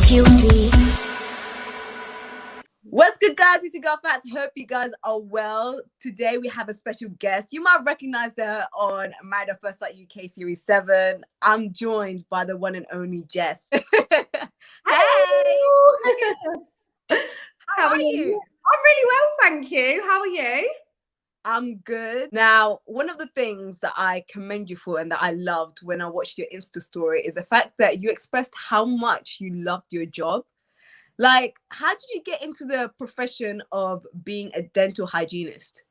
so guilty. What's good, guys? It's your girl Fats. Hope you guys are well. Today we have a special guest. You might recognize her on Married at First Sight UK Series 7. I'm joined by the one and only Jess. Hey! How are you? I'm really well, thank you. How are you? I'm good. Now, one of the things that I commend you for and that I loved when I watched your Insta story is the fact that you expressed how much you loved your job. Like, how did you get into the profession of being a dental hygienist?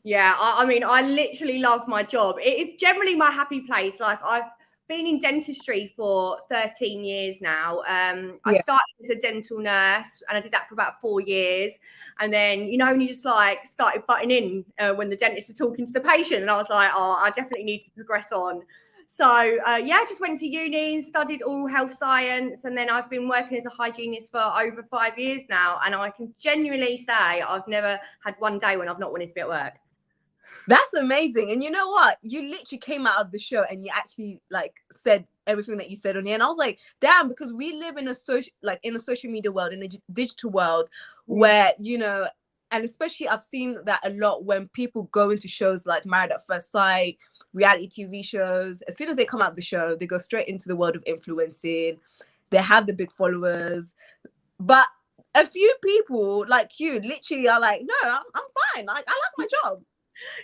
Yeah, I mean, I literally love my job. It is generally my happy place. Like, I've been in dentistry for 13 years now. I started as a dental nurse and I did that for about 4 years. And then, you know, when you just like started butting in when the dentist is talking to the patient, and I was like, oh, I definitely need to progress on. So, I just went to uni and studied all health science. And then I've been working as a hygienist for over 5 years now. And I can genuinely say I've never had one day when I've not wanted to be at work. That's amazing. And you know what? You literally came out of the show and you actually like said everything that you said on here. And I was like, damn, because we live in a social media world, in a digital world where, you know, and especially I've seen that a lot when people go into shows like Married at First Sight, reality TV shows. As soon as they come out of the show, they go straight into the world of influencing. They have the big followers. But a few people like you literally are like, no, I'm fine. I like my job.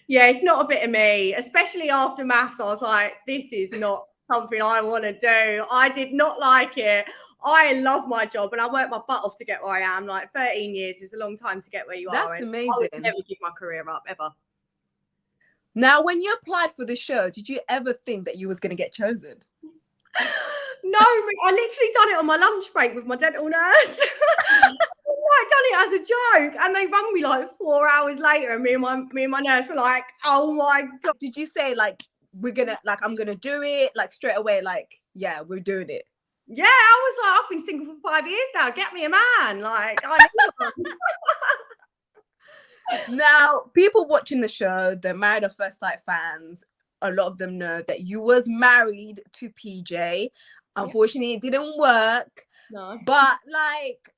Yeah, it's not a bit of me, especially after maths. I was like, this is not something I want to do. I did not like it. I love my job and I worked my butt off to get where I am. Like 13 years is a long time to get where you are. That's amazing. I would never give my career up, ever. Now, when you applied for the show, did you ever think that you was going to get chosen? No, I literally done it on my lunch break with my dental nurse. I done it as a joke, and they rang me like 4 hours later, and me and my nurse were like, "Oh my god!" Did you say like I'm gonna do it like straight away? Like, yeah, we're doing it. Yeah, I was like, I've been single for 5 years now. Get me a man, like I need one. Now, people watching the show, the Married at First Sight fans, a lot of them know that you was married to PJAY. Unfortunately, it didn't work. No, but like,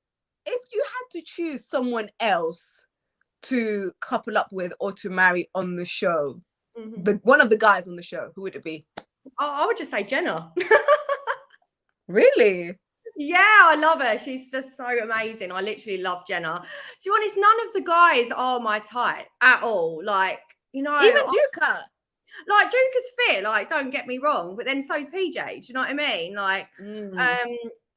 if you had to choose someone else to couple up with or to marry on the show, one of the guys on the show, who would it be? I would just say Jenna. Really? Yeah, I love her. She's just so amazing. I literally love Jenna. To be honest, none of the guys are my type at all. Like, you know, even Duka. Like Duka's fit. Like, don't get me wrong, but then so's PJ. Do you know what I mean? Like,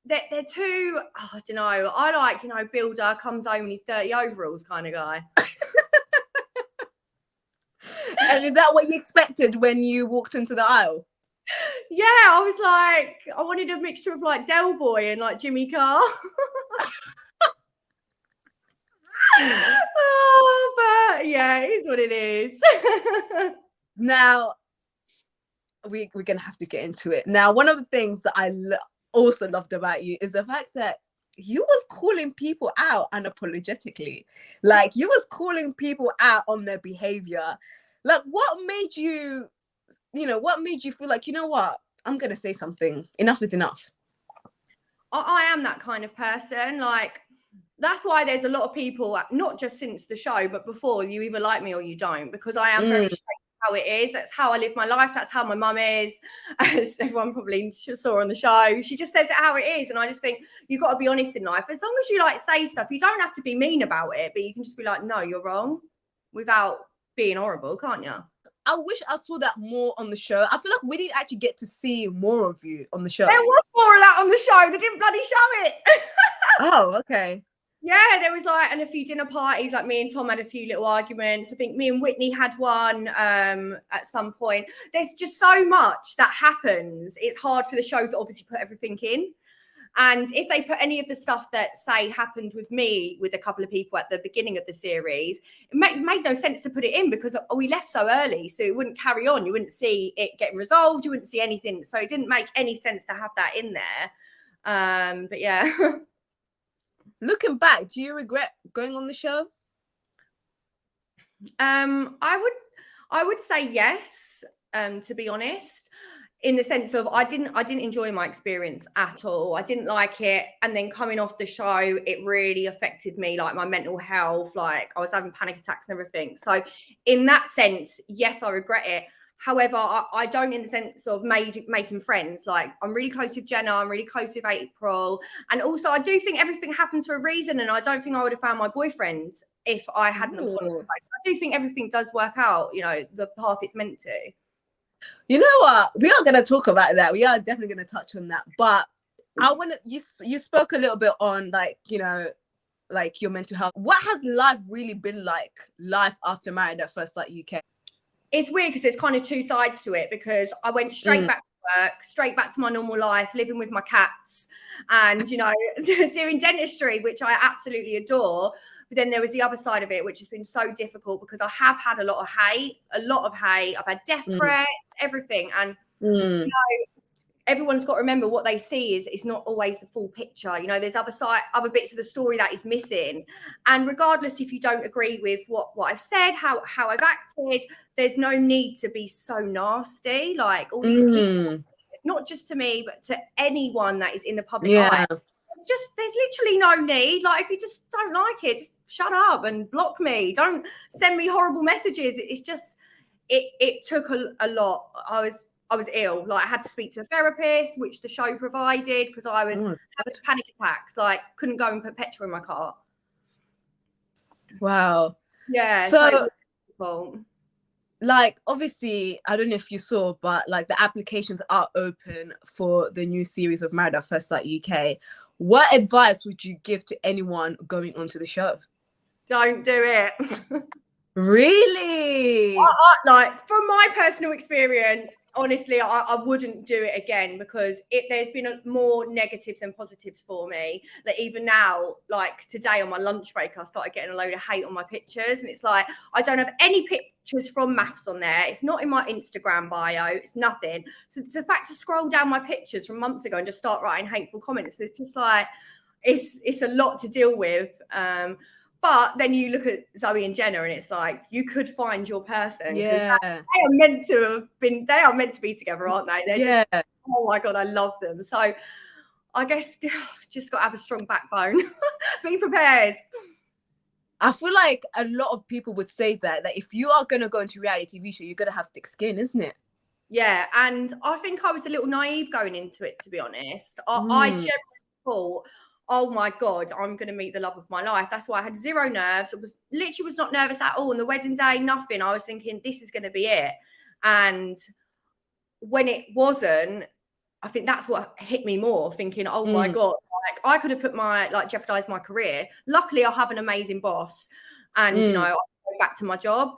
they're too. Oh, I don't know. I like, you know, builder comes home in his dirty overalls kind of guy. And is that what you expected when you walked into the aisle? Yeah, I was like, I wanted a mixture of like Del Boy and like Jimmy Carr. Oh, but yeah, it is what it is. Now, we're gonna have to get into it. Now, one of the things that I also loved about you is the fact that you was calling people out unapologetically. Like, you was calling people out on their behavior. Like, what made you feel like, you know what, I'm gonna say something, enough is enough? I am that kind of person. Like, that's why there's a lot of people, not just since the show, but before, you either like me or you don't, because I am very straight how it is. That's how I live my life. That's how my mum is, as everyone probably saw on the show. She just says it how it is. And I just think you've got to be honest in life. As long as you like say stuff, you don't have to be mean about it, but you can just be like, no, you're wrong, without being horrible, can't you? I wish I saw that more on the show. I feel like we didn't actually get to see more of you on the show. There was more of that on the show. They didn't bloody show it. Oh, okay. Yeah, there was like, and a few dinner parties, like me and Tom had a few little arguments. I think me and Whitney had one at some point. There's just so much that happens. It's hard for the show to obviously put everything in. And if they put any of the stuff that, say, happened with me with a couple of people at the beginning of the series, it made no sense to put it in because we left so early. So it wouldn't carry on. You wouldn't see it getting resolved. You wouldn't see anything. So it didn't make any sense to have that in there. But yeah. Looking back, do you regret going on the show? I would say yes, to be honest. in the sense of I didn't enjoy my experience at all. I didn't like it. And then coming off the show, it really affected me, like my mental health, like I was having panic attacks and everything. So in that sense, yes, I regret it. However, I don't in the sense of making friends. Like I'm really close with Jenna, I'm really close with April. And also I do think everything happens for a reason. And I don't think I would have found my boyfriend if I hadn't have gone. I do think everything does work out, you know, the path it's meant to. You know what? We are going to talk about that. We are definitely going to touch on that. But I want to, you spoke a little bit on like, you know, like your mental health. What has life really been like, life after Married at First Sight UK? It's weird because there's kind of two sides to it, because I went straight back to work, straight back to my normal life, living with my cats and, you know, doing dentistry, which I absolutely adore. But then there was the other side of it, which has been so difficult because I have had a lot of hate. I've had death threats, everything. And, you know, everyone's got to remember what they see is not always the full picture. You know, there's other bits of the story that is missing. And regardless if you don't agree with what I've said, how I've acted, there's no need to be so nasty. Like all these people, not just to me, but to anyone that is in the public eye. There's literally no need. Like if you just don't like it, just shut up and block me. Don't send me horrible messages. It's just, it took a lot. I was ill. Like I had to speak to a therapist, which the show provided, because I was having panic attacks. Like couldn't go and put petrol in my car. Wow. Yeah. So like obviously, I don't know if you saw, but like the applications are open for the new series of Married at First Sight UK. What advice would you give to anyone going onto the show? Don't do it. Really? Like from my personal experience, honestly, I wouldn't do it again, because there's been more negatives than positives for me. Like even now, like today on my lunch break, I started getting a load of hate on my pictures, and it's like I don't have any pictures from maths on there. It's not in my Instagram bio. It's nothing. So it's the fact to scroll down my pictures from months ago and just start writing hateful comments. It's just like it's a lot to deal with. But then you look at Zoe and Jenna, and it's like you could find your person. Yeah, they are meant to be together, aren't they? They're just, oh my god, I love them. So I guess just got to have a strong backbone. Be prepared. I feel like a lot of people would say that if you are going to go into a reality TV show, you're going to have thick skin, isn't it? Yeah, and I think I was a little naive going into it, to be honest. I generally thought, oh my god, I'm going to meet the love of my life. That's why I had zero nerves. I was not nervous at all. On the wedding day, nothing. I was thinking this is going to be it. And when it wasn't, I think that's what hit me more, thinking, oh my god, like I could have jeopardized my career. Luckily, I have an amazing boss, and you know, I go back to my job.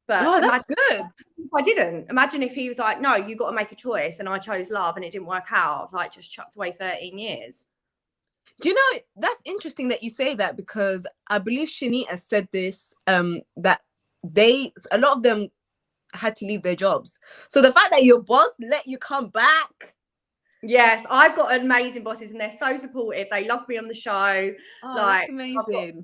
But that's good. If I didn't. Imagine if he was like, no, you got to make a choice, and I chose love and it didn't work out. Like just chucked away 13 years. Do you know, that's interesting that you say that, because I believe Shanita said this, that a lot of them had to leave their jobs. So the fact that your boss let you come back. Yes, I've got amazing bosses and they're so supportive. They love me on the show. Oh, like, that's amazing.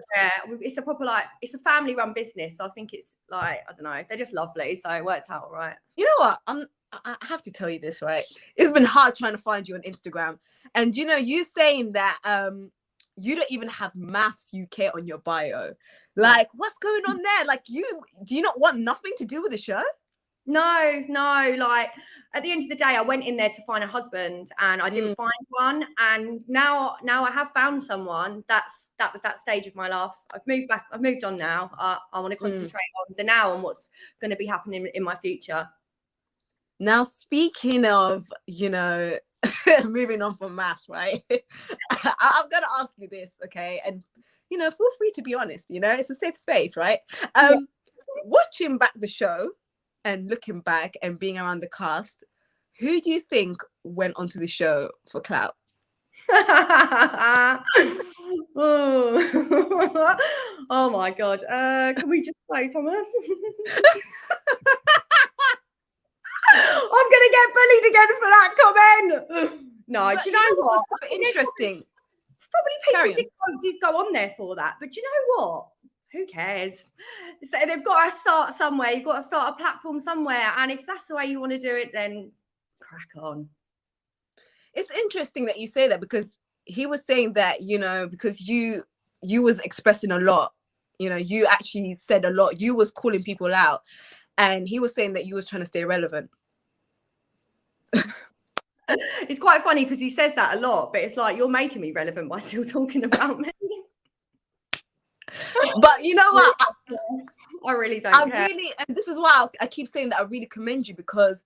It's a proper, it's a family run business. So I think it's like, I don't know, they're just lovely. So it worked out all right. You know what? I have to tell you this, right? It's been hard trying to find you on Instagram. And you know, you saying that you don't even have Maths UK on your bio. Like, what's going on there? Like, do you not want nothing to do with the show? No. Like at the end of the day, I went in there to find a husband, and I didn't find one. And now I have found someone. That was that stage of my life. I've moved back. I've moved on now. I want to concentrate on the now and what's going to be happening in my future. Now, speaking of, you know, moving on from Maths, right? I'm going to ask you this, okay? And, you know, feel free to be honest, you know, it's a safe space, right? Watching back the show and looking back and being around the cast, who do you think went onto the show for clout? Oh my God. Can we just play, Thomas? I'm gonna get bullied again for that comment. No, but do you know what? So interesting. Probably people did go on there for that, but do you know what? Who cares? So they've got to start somewhere. You've got to start a platform somewhere, and if that's the way you want to do it, then crack on. It's interesting that you say that, because he was saying that, you know, because you was expressing a lot, you know, you actually said a lot, you was calling people out, and he was saying that you was trying to stay relevant. It's quite funny because he says that a lot, but it's like, you're making me relevant by still talking about me. But you know what? I really don't care. And this is why I keep saying that I really commend you, because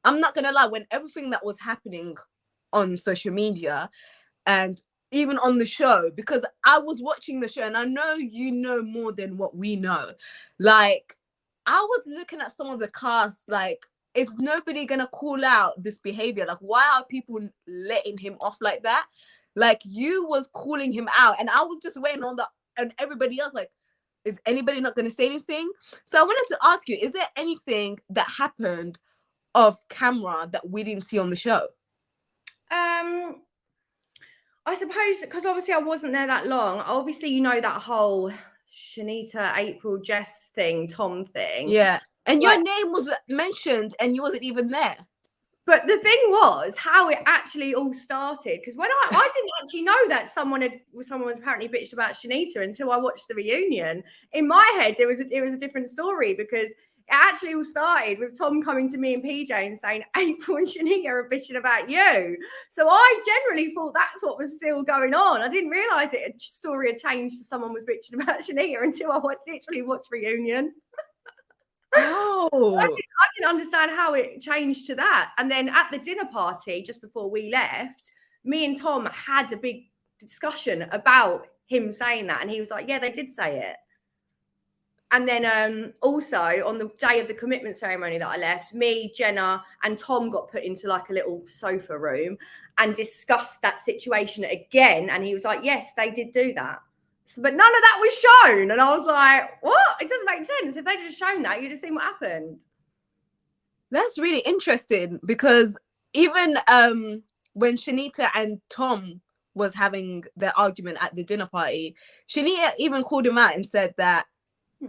I'm not gonna lie, when everything that was happening on social media and even on the show, because I was watching the show and I know you know more than what we know. Like, I was looking at some of the cast, like, is nobody gonna call out this behavior? Like, why are people letting him off like that? Like, you was calling him out, and I was just waiting on and everybody else, like, is anybody not gonna say anything? So I wanted to ask you, is there anything that happened off camera that we didn't see on the show? I suppose, because obviously I wasn't there that long. Obviously, you know, that whole Shanita, April, Jess thing, Tom thing. Yeah. And like, your name was mentioned and you wasn't even there. But the thing was how it actually all started. Because when I didn't actually know that someone was apparently bitched about Shanita until I watched the reunion. In my head, it was a different story, because it actually all started with Tom coming to me and PJ and saying, April and Shanita are bitching about you. So I generally thought that's what was still going on. I didn't realise a story had changed to someone was bitching about Shanita until I literally watched reunion. Oh. I didn't understand how it changed to that. And then at the dinner party, just before we left, me and Tom had a big discussion about him saying that. And he was like, yeah, they did say it. And then also on the day of the commitment ceremony that I left, me, Jenna, and Tom got put into like a little sofa room and discussed that situation again. And he was like, yes, they did do that. So, but none of that was shown. And I was like, what? It doesn't make sense. If they'd just shown that, you'd have seen what happened. That's really interesting, because even when Shanita and Tom was having their argument at the dinner party, Shanita even called him out and said that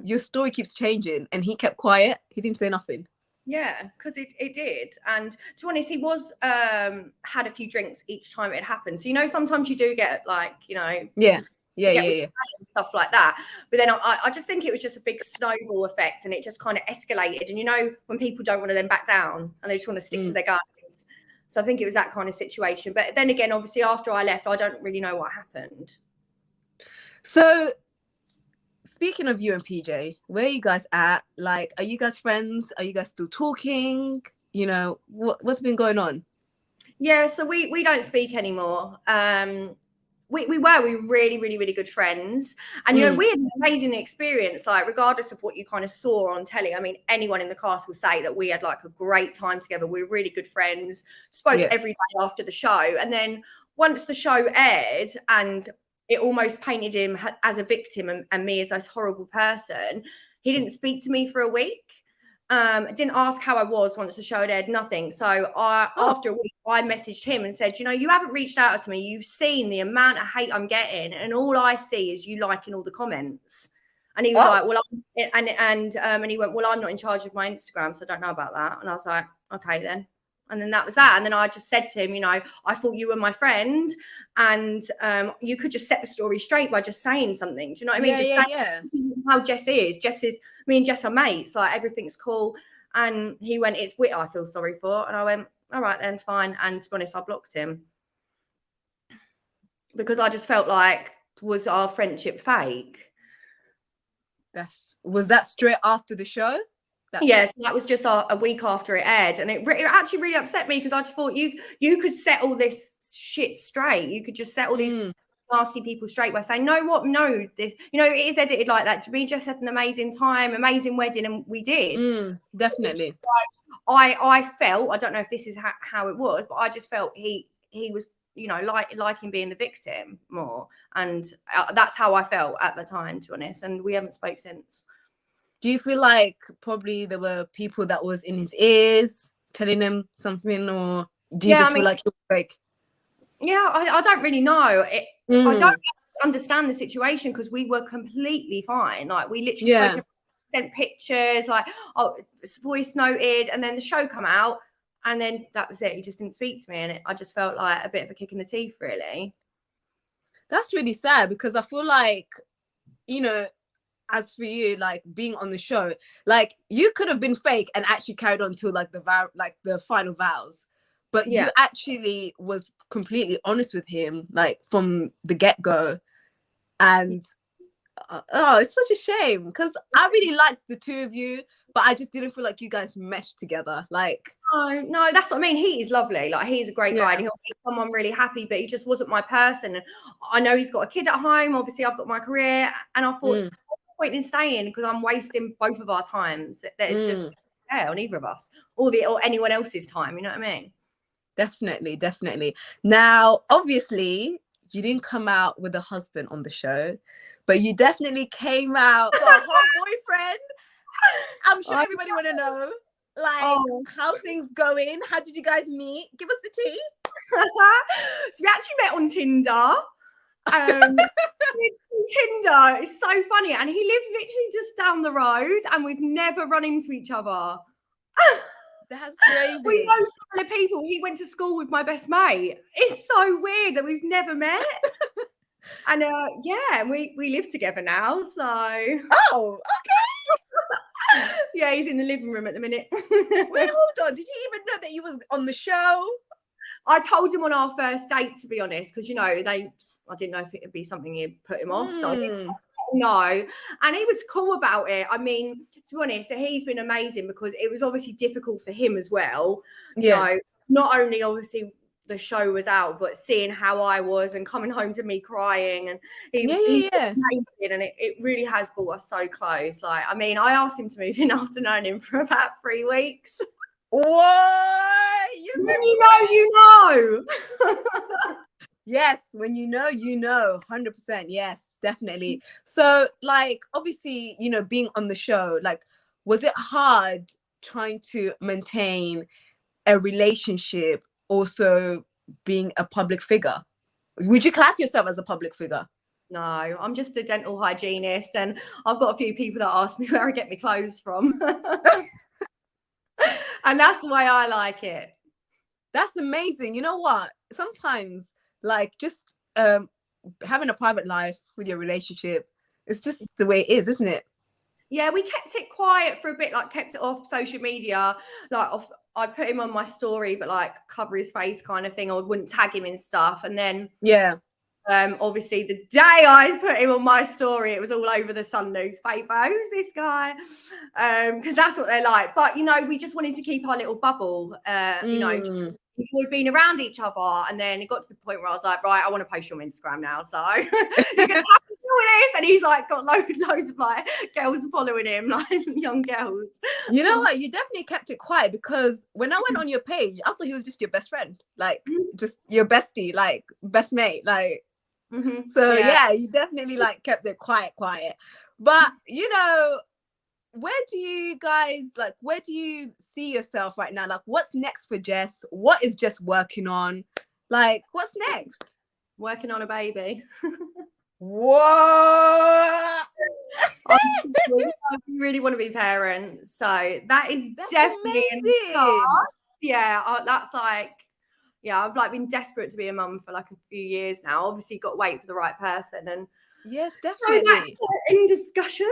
your story keeps changing, and he kept quiet. He didn't say nothing. Yeah, because it did. And to be honest, he was had a few drinks each time it happened. So, you know, sometimes you do get like, you know, yeah. Stuff like that. But then I just think it was just a big snowball effect, and it just kind of escalated. And you know, when people don't want to then back down and they just want to stick to their guns. So I think it was that kind of situation. But then again, obviously after I left, I don't really know what happened. So speaking of you and PJ, where are you guys at? Like, are you guys friends? Are you guys still talking? You know, what's been going on? Yeah, so we don't speak anymore. We were really, really, really good friends. And, you know, we had an amazing experience, like, regardless of what you kind of saw on telly. I mean, anyone in the cast will say that we had like a great time together. We were really good friends, spoke every day after the show. And then once the show aired and it almost painted him as a victim and me as this horrible person, he didn't speak to me for a week. Didn't ask how I was once the show had aired, nothing. So after a week, I messaged him and said, you know, you haven't reached out to me. You've seen the amount of hate I'm getting, and all I see is you liking all the comments. And he was like, well, and he went, well, I'm not in charge of my Instagram, so I don't know about that. And I was like, okay then. And then that was that. And then I just said to him, you know, I thought you were my friend, and you could just set the story straight by just saying something. Do you know what I mean? This is how Jess is. Me and Jess are mates. Like, everything's cool. And he went, it's Wit I feel sorry for. And I went, all right then, fine. And to be honest, I blocked him. Because I just felt like, was our friendship fake? Was that straight after the show? Yes, that was just a week after it aired, and it actually really upset me, because I just thought you could set all this shit straight. You could just set all these nasty people straight by saying, no, it is edited like that. We just had an amazing time, amazing wedding, and we did. Definitely. I felt, I don't know if this is how it was, but I just felt he was, you know, liking being the victim more, and that's how I felt at the time, to be honest. And we haven't spoke since. Do you feel like probably there were people that was in his ears telling him something, or do you feel like he was fake? Yeah, I don't really know. I don't understand the situation, because we were completely fine. Like, we literally sent pictures, like, voice noted, and then the show come out, And then that was it. He just didn't speak to me, and I just felt like a bit of a kick in the teeth, really. That's really sad, because I feel like, you know, as for you, like being on the show, like you could have been fake and actually carried on till like the final vows, but Yeah. you actually was completely honest with him, like from the get-go. And oh, it's such a shame, because I really liked the two of you, but I just didn't feel like you guys meshed together. Like, No, that's what I mean. He is lovely. Like, he's a great guy, yeah. and he'll make someone really happy, but he just wasn't my person. And I know he's got a kid at home. Obviously, I've got my career, and I thought, what's the point in staying, because I'm wasting both of our times. That it's just on either of us or anyone else's time. You know what I mean? Definitely. Now, obviously, you didn't come out with a husband on the show, but you definitely came out with a whole boyfriend. I'm sure everybody want to know, like, how things going? How did you guys meet? Give us the tea. So we actually met on Tinder. Tinder is so funny, and he lives literally just down the road, and we've never run into each other. That's crazy. We know similar people. He went to school with my best mate. It's so weird that we've never met. And yeah, we live together now. So oh, okay. Yeah, he's in the living room at the minute. Wait, hold on. Did he even know that you was on the show? I told him on our first date, to be honest, because, you know, I didn't know if it would be something he'd put him off. So I didn't know. And he was cool about it. I mean, to be honest, he's been amazing, because it was obviously difficult for him as well. Yeah. So not only obviously the show was out, but seeing how I was and coming home to me crying, and he's amazing, and it really has brought us so close. Like, I mean, I asked him to move in after knowing him for about 3 weeks. What? When you know, you know. Yes, when you know, you know. 100%. Yes, definitely. So, like, obviously, you know, being on the show, like, was it hard trying to maintain a relationship, also being a public figure? Would you class yourself as a public figure? No, I'm just a dental hygienist, and I've got a few people that ask me where I get my clothes from. And that's the way I like it. That's amazing. You know what? Sometimes, like, just having a private life with your relationship, it's just the way it is, isn't it? Yeah, we kept it quiet for a bit, like kept it off social media. Like, I put him on my story, but like cover his face kind of thing. I wouldn't tag him in stuff. And then obviously the day I put him on my story, it was all over the Sun newspaper. Who's this guy? Because that's what they're like. But, you know, we just wanted to keep our little bubble, you know, just enjoyed being around each other. And then it got to the point where I was like, right, I want to post you on Instagram now. So you're going to have to do this. And he's like got loads of like girls following him, like young girls. You know what? You definitely kept it quiet, because when I went on your page, I thought he was just your best friend, like just your bestie, like best mate, like. So yeah, you definitely like kept it quiet. But, you know, where do you see yourself right now? Like, what's next for Jess? What is Jess working on? Like, what's next? Working on a baby. What? I really want to be parents. So that's definitely amazing. Yeah, that's like, yeah, I've like been desperate to be a mum for like a few years now. Obviously, got to wait for the right person. And yes, definitely. So that's in discussion.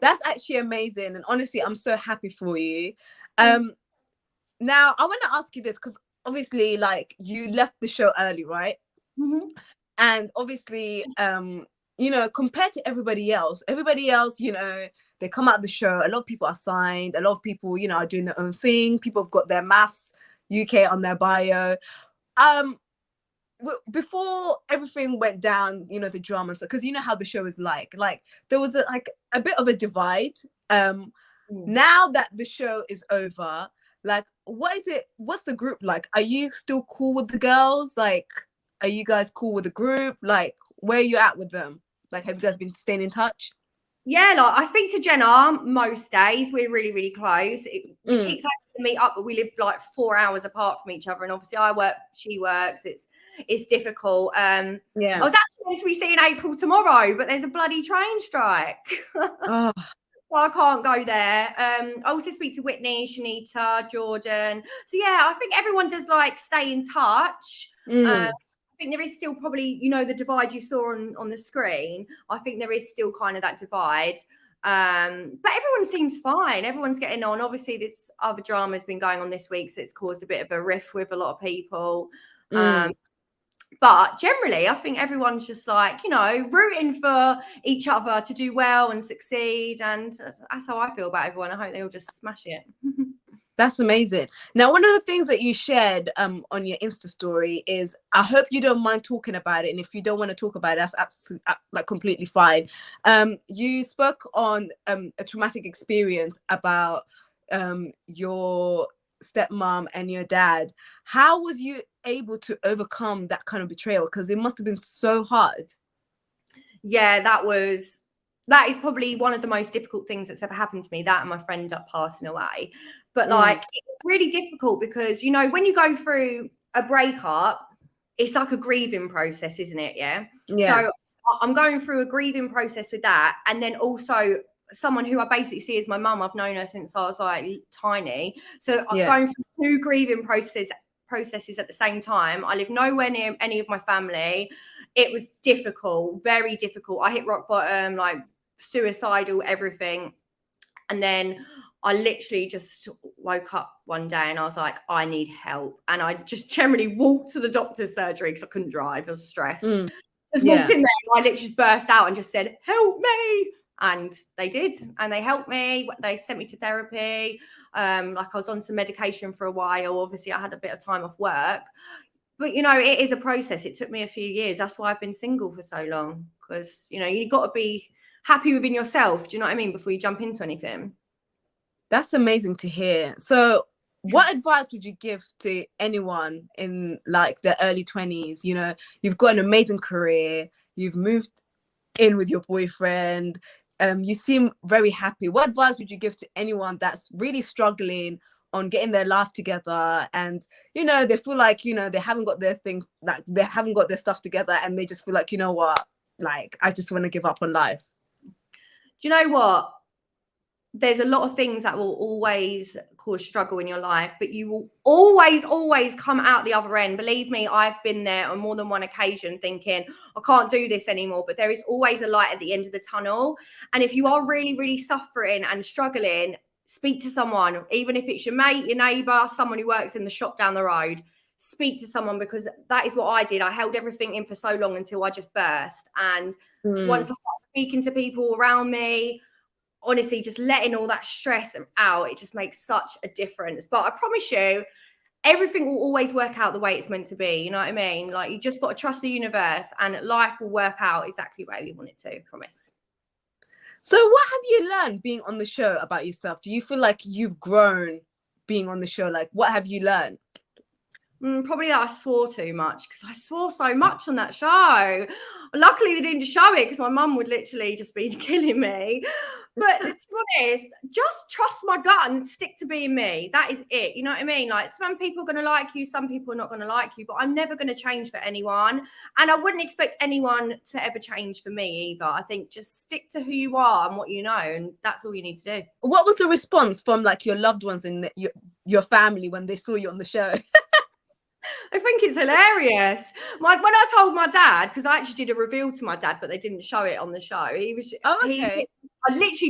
That's actually amazing. And honestly, I'm so happy for you. Now, I want to ask you this, because obviously, like, you left the show early, right? And obviously, you know, compared to everybody else, you know, they come out of the show. A lot of people are signed. A lot of people, you know, are doing their own thing. People have got their maths UK on their bio. Before everything went down, you know, the drama, because you know how the show is like there was a bit of a divide. Now that the show is over, like, what's the group like? Are you still cool with the girls? Like, are you guys cool with the group? Like, where are you at with them? Like, have you guys been staying in touch? Yeah, like, I speak to Jenna most days. We're really, really close. We keep saying to meet up, but we live like 4 hours apart from each other. And obviously I work, she works. It's difficult. I was actually going to be seeing April tomorrow, but there's a bloody train strike. So I can't go there. I also speak to Whitney, Shanita, Jordan. So yeah, I think everyone does like stay in touch. I think there is still probably, you know, the divide you saw on the screen. I think there is still kind of that divide. But everyone seems fine. Everyone's getting on. Obviously, this other drama has been going on this week, so it's caused a bit of a rift with a lot of people. But generally, I think everyone's just like, you know, rooting for each other to do well and succeed. And that's how I feel about everyone. I hope they all just smash it. That's amazing. Now, one of the things that you shared on your Insta story is, I hope you don't mind talking about it. And if you don't want to talk about it, that's absolutely like completely fine. You spoke on a traumatic experience about your stepmom and your dad. How was you able to overcome that kind of betrayal? Because it must have been so hard. Yeah, that is probably one of the most difficult things that's ever happened to me, that and my friend up passing away. But like, it's really difficult because, you know, when you go through a breakup, it's like a grieving process, isn't it? Yeah. So I'm going through a grieving process with that. And then also someone who I basically see as my mum. I've known her since I was like tiny. So I'm going through two grieving processes at the same time. I live nowhere near any of my family. It was difficult, very difficult. I hit rock bottom, like suicidal, everything. And then I literally just woke up one day and I was like, I need help. And I just generally walked to the doctor's surgery because I couldn't drive. I was stressed. Just walked in there and I literally just burst out and just said, help me. And they did. And they helped me. They sent me to therapy. Like I was on some medication for a while. Obviously, I had a bit of time off work. But, you know, it is a process. It took me a few years. That's why I've been single for so long. Because, you know, you've got to be happy within yourself. Do you know what I mean? Before you jump into anything. That's amazing to hear. So what advice would you give to anyone in like the early 20s? You know, you've got an amazing career. You've moved in with your boyfriend. You seem very happy. What advice would you give to anyone that's really struggling on getting their life together, and you know they feel like, you know, they haven't got their thing, like they haven't got their stuff together, and they just feel like, you know what, like I just want to give up on life? Do you know what? There's a lot of things that will always cause struggle in your life, but you will always come out the other end. Believe me, I've been there on more than one occasion thinking, I can't do this anymore, but there is always a light at the end of the tunnel. And if you are really, really suffering and struggling, speak to someone, even if it's your mate, your neighbor, someone who works in the shop down the road. Speak to someone, because that is what I did. I held everything in for so long until I just burst. And once I started speaking to people around me, honestly, just letting all that stress out, it just makes such a difference. But I promise you, everything will always work out the way it's meant to be. You know what I mean? Like, you just got to trust the universe and life will work out exactly where you want it to, I promise. So what have you learned being on the show about yourself? Do you feel like you've grown being on the show? Like, what have you learned? Probably that I swore too much, because I swore so much on that show. Luckily, they didn't show it because my mum would literally just be killing me. But to be honest, just trust my gut and stick to being me. That is it. You know what I mean? Like, some people are going to like you, some people are not going to like you, but I'm never going to change for anyone. And I wouldn't expect anyone to ever change for me either. I think just stick to who you are and what you know, and that's all you need to do. What was the response from like your loved ones and your family when they saw you on the show? I think it's hilarious. When I told my dad, because I actually did a reveal to my dad, but they didn't show it on the show. He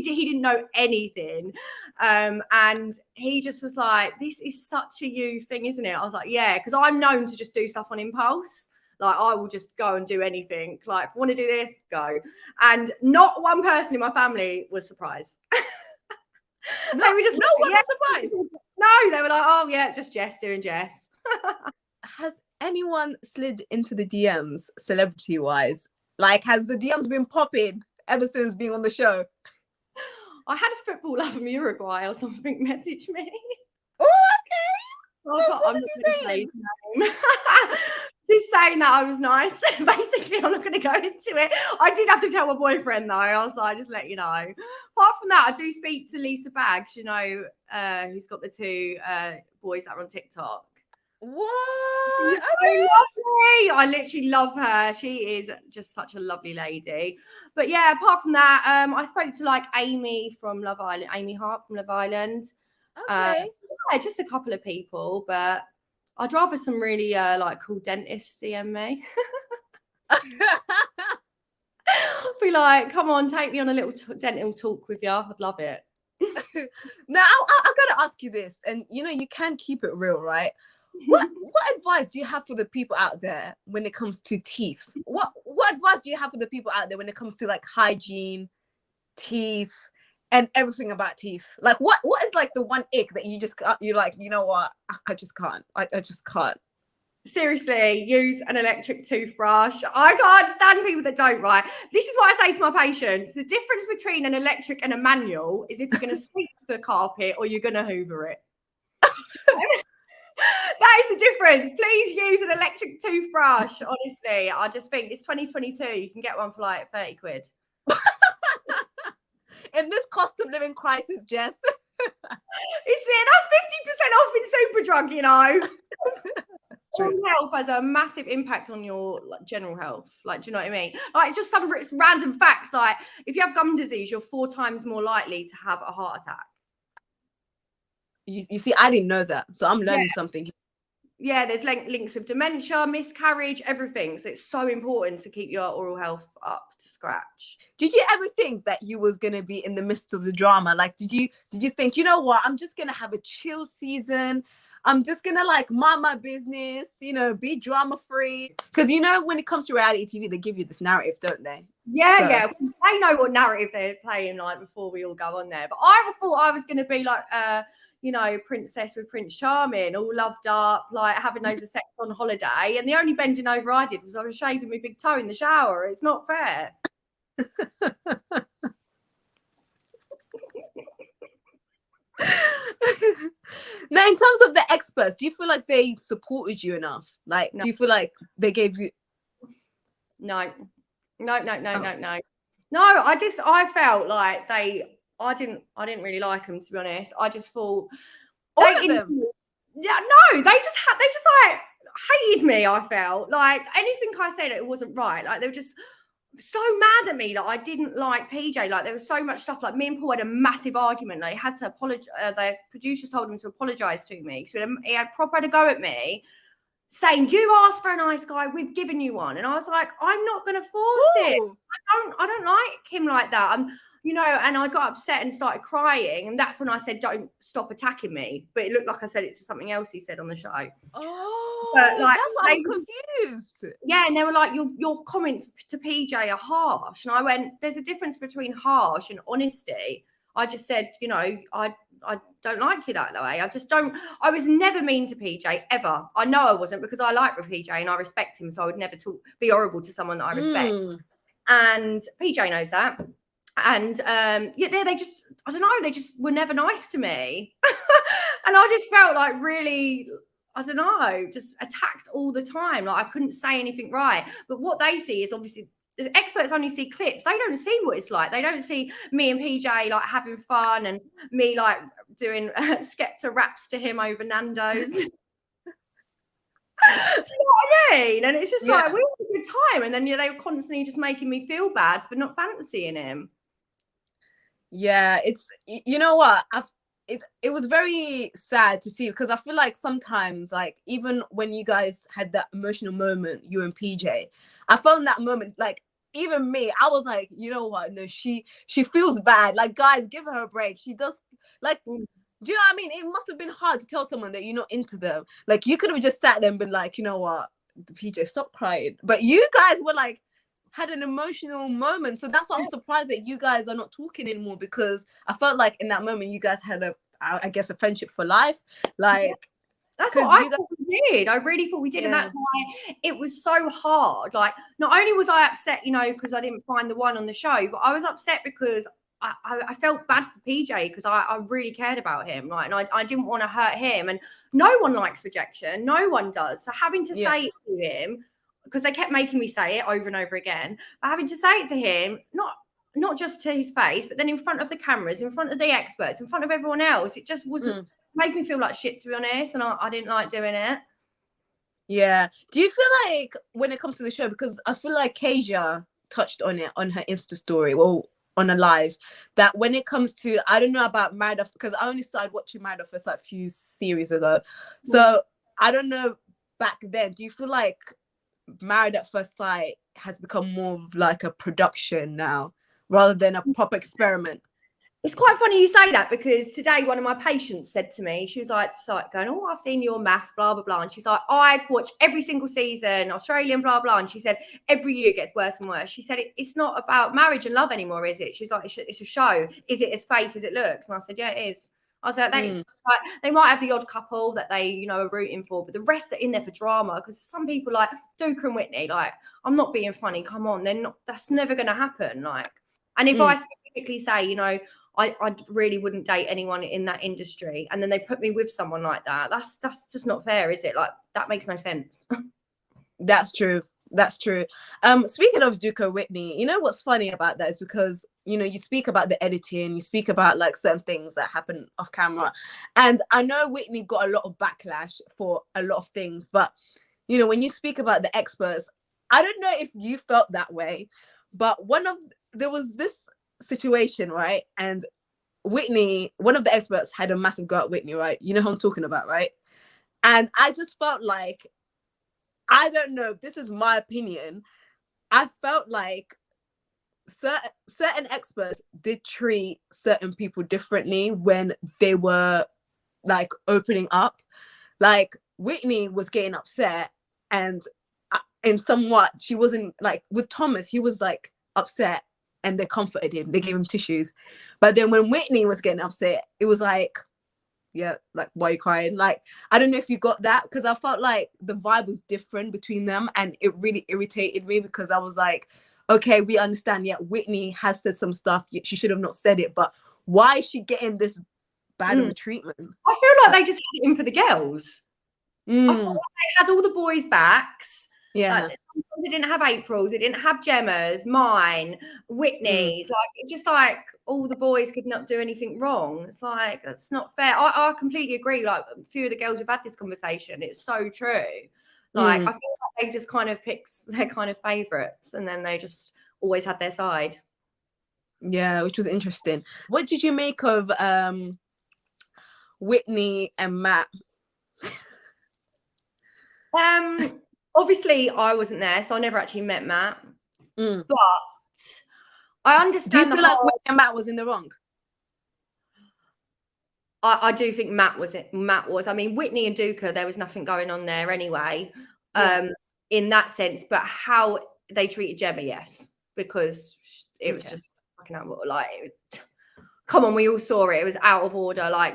didn't know anything. And he just was like, this is such a you thing, isn't it? I was like, yeah, because I'm known to just do stuff on impulse. Like, I will just go and do anything. Like, want to do this, go. And not one person in my family was surprised. No one was surprised. No, they were like, oh yeah, just Jess doing Jess. Has anyone slid into the DMs celebrity wise? Like, has the DMs been popping ever since being on the show? I had a football love from Uruguay or something message me. Oh, okay. What was he saying? He's saying that I was nice. Basically, I'm not going to go into it. I did have to tell my boyfriend though. I was like, just let you know. Apart from that, I do speak to Lisa Baggs, you know, who's got the two boys that are on TikTok. What? She's so Okay. lovely. I literally love her. She is just such a lovely lady. But yeah, apart from that, I spoke to like Amy from Love Island, Amy Hart from Love Island. Uh, Okay. yeah, just a couple of people, but I'd rather some really like cool dentists DM me. Be like, come on, take me on a little dental talk with you. I'd love it. Now, I gotta ask you this, and you know, you can keep it real, right? What advice do you have for the people out there when it comes to teeth? What advice do you have for the people out there when it comes to like hygiene, teeth, and everything about teeth? Like, what is like the one ick that you just you're like, you know what, I just can't. I just can't. Seriously, use an electric toothbrush. I can't stand people that don't, right? This is what I say to my patients. The difference between an electric and a manual is if you're going to sweep the carpet or you're going to hoover it. That is the difference. Please use an electric toothbrush. Honestly, I just think it's 2022. You can get one for like 30 quid. In this cost of living crisis, Jess. That's 50% off in Superdrug, you know. Oral health has a massive impact on your like, general health. Like, do you know what I mean? Like, it's just some random facts. Like, if you have gum disease, you're 4 times more likely to have a heart attack. You see, I didn't know that, so I'm learning something. Yeah, there's links with dementia, miscarriage, everything. So it's so important to keep your oral health up to scratch. Did you ever think that you was gonna be in the midst of the drama? Like, did you think, you know what, I'm just gonna have a chill season. I'm just gonna like mind my business, you know, be drama free. Because you know, when it comes to reality TV, they give you this narrative, don't they? Yeah, so. Yeah. They know what narrative they're playing like before we all go on there. But I thought I was gonna be like you know, princess with Prince Charming, all loved up, like having loads of sex on holiday. And the only bending over I did was I was shaving my big toe in the shower. It's not fair. Now, in terms of the experts, do you feel like they supported you enough? Like, no. Do you feel like they gave you? No. No. I felt like I didn't really like them, to be honest. I just thought all of them. Yeah, no, they just like hated me. I felt like anything I said, it wasn't right. Like they were just so mad at me that I didn't like PJ. Like there was so much stuff. Like me and Paul had a massive argument. They had to apologize. The producers told him to apologize to me. So he had proper to go at me, saying, "You asked for a nice guy, we've given you one." And I was like, "I'm not going to force it. I don't like him like that." You know, and I got upset and started crying. And that's when I said, "Don't stop attacking me." But it looked like I said it to something else he said on the show. Oh, but like, that's why I was confused. Yeah, and they were like, your comments to PJ are harsh. And I went, there's a difference between harsh and honesty. I just said, you know, I don't like you that way. I was never mean to PJ, ever. I know I wasn't, because I like PJ and I respect him. So I would never be horrible to someone that I respect. And PJ knows that. And yeah, they just, I don't know, they just were never nice to me. And I just felt like really, I don't know, just attacked all the time. Like I couldn't say anything right. But what they see is obviously, the experts only see clips. They don't see what it's like. They don't see me and PJ like having fun and me like doing Skepta raps to him over Nando's. Do you know what I mean? And it's just like, we had a good time. And then they were constantly just making me feel bad for not fancying him. Yeah, it's, you know what, it was very sad to see, because I feel like sometimes, like, even when you guys had that emotional moment, you and PJ, I felt in that moment, like, even me, I was like, you know what, no, she feels bad. Like, guys, give her a break. She does, like, do you know what I mean? It must have been hard to tell someone that you're not into them. Like, you could have just sat there and been like, you know what, PJ, stop crying. But you guys were like, had an emotional moment. So that's why I'm surprised that you guys are not talking anymore, because I felt like in that moment you guys had I guess a friendship for life. Like, that's what I thought we did. I really thought we did. And that's why it was so hard. Like, not only was I upset, you know, because I didn't find the one on the show, but I was upset because I felt bad for PJ, because I really cared about him. Like, and I didn't want to hurt him. And no one likes rejection. No one does. So having to say it to him, because they kept making me say it over and over again, but having to say it to him, not just to his face, but then in front of the cameras, in front of the experts, in front of everyone else, it just wasn't made me feel like shit, to be honest, and I didn't like doing it. Yeah. Do you feel like when it comes to the show, because I feel like Kasia touched on it on her Insta story, well, on a live, that when it comes to, I don't know about Married Off, because I only started watching Married Off first like a few series ago. So I don't know back then. Do you feel like Married at First Sight has become more of like a production now rather than a proper experiment? It's quite funny you say that, because today one of my patients said to me, she was like going, oh, I've seen your maths, blah, blah, blah. And she's like, I've watched every single season, Australian, blah, blah. And she said, every year it gets worse and worse. She said, it's not about marriage and love anymore, is it? She's like, it's a show. Is it as fake as it looks? And I said, yeah, it is. I was like, they might have the odd couple that they, you know, are rooting for, but the rest are in there for drama. Because some people like Duke and Whitney, like, I'm not being funny, come on, that's never going to happen. Like, and if I specifically say, you know, I really wouldn't date anyone in that industry, and then they put me with someone like that, that's just not fair, is it? Like, that makes no sense. That's true. That's true. Speaking of Duke Whitney, you know what's funny about that is because, you know, you speak about the editing, you speak about like certain things that happen off camera, and I know Whitney got a lot of backlash for a lot of things, but you know, when you speak about the experts, I don't know if you felt that way, but there was this situation, right? And Whitney, one of the experts had a massive go at Whitney, right? You know who I'm talking about, right? And I just felt like, I don't know, this is my opinion, I felt like certain experts did treat certain people differently when they were like opening up. Like Whitney was getting upset, and in somewhat she wasn't, like with Thomas, he was like upset and they comforted him, they gave him tissues. But then when Whitney was getting upset, it was like, yeah, like, why are you crying? Like, I don't know if you got that, because I felt like the vibe was different between them, and it really irritated me, because I was like, okay, we understand, yeah, Whitney has said some stuff, she should have not said it, but why is she getting this bad of a treatment? I feel like they just had it in for the girls. I feel like they had all the boys' backs. Yeah. Like, they didn't have April's, they didn't have Gemma's, mine, Whitney's. Like, it's just like all the boys could not do anything wrong. It's like, that's not fair. I completely agree. Like, a few of the girls have had this conversation. It's so true. Like, I feel like they just kind of picked their kind of favourites, and then they just always had their side. Yeah, which was interesting. What did you make of Whitney and Matt? Obviously I wasn't there, so I never actually met Matt. But I understand. Do you feel like Whitney and Matt was in the wrong? I do think Matt was. I mean, Whitney and Duca, there was nothing going on there anyway, in that sense. But how they treated Gemma, yes, because it was just fucking out. Like, come on, we all saw it. It was out of order. Like,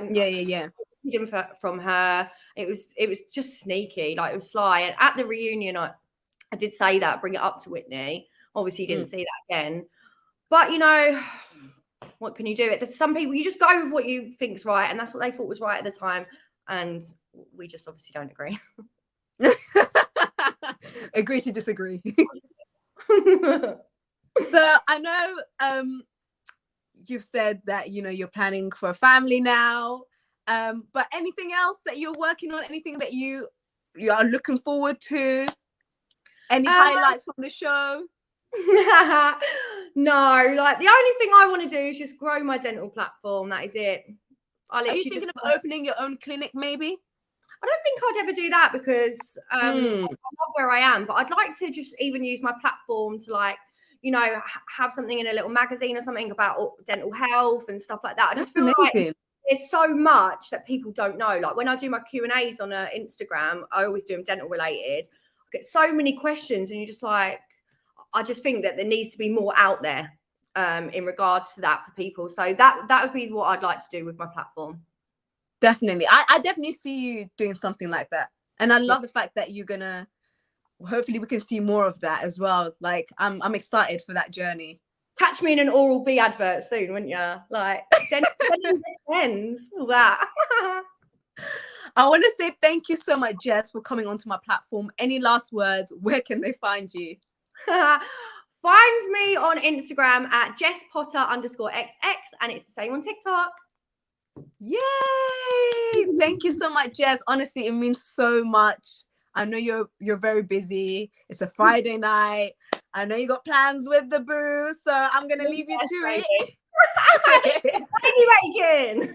from her, it was just sneaky. Like, it was sly. And at the reunion, I did say that, bring it up to Whitney. Obviously, didn't see that again. But you know, what can you do? There's some people, you just go with what you think's right, and that's what they thought was right at the time, and we just obviously don't agree. Agree to disagree. So I know you've said that, you know, you're planning for a family now, but anything else that you're working on, anything that you are looking forward to, any highlights from the show? No, like, the only thing I want to do is just grow my dental platform. That is it. Are you thinking of opening your own clinic maybe? I don't think I'd ever do that, because I love where I am, but I'd like to just even use my platform to, like, you know, have something in a little magazine or something about dental health and stuff like that. I just feel like there's so much that people don't know. Like, when I do my Q&As on Instagram, I always do them dental related. I get so many questions, and you're just like, I just think that there needs to be more out there in regards to that for people. So that would be what I'd like to do with my platform. Definitely. I definitely see you doing something like that. And I love the fact that you're gonna, hopefully we can see more of that as well. Like, I'm excited for that journey. Catch me in an Oral-B advert soon, wouldn't you? Like, friends, all that. I want to say thank you so much, Jess, for coming onto my platform. Any last words? Where can they find you? Find me on Instagram at Jess Potter _XX, and it's the same on TikTok. Yay! Thank you so much, Jess. Honestly, it means so much. I know you're very busy. It's a Friday night. I know you got plans with the boo, so I'm gonna leave you to it. Thank you, Megan.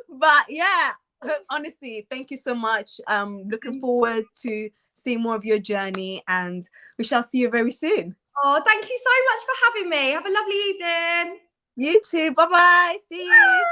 But yeah, honestly, thank you so much. Looking forward to seeing more of your journey, and we shall see you very soon. Oh, thank you so much for having me. Have a lovely evening. You too. Bye bye. See you.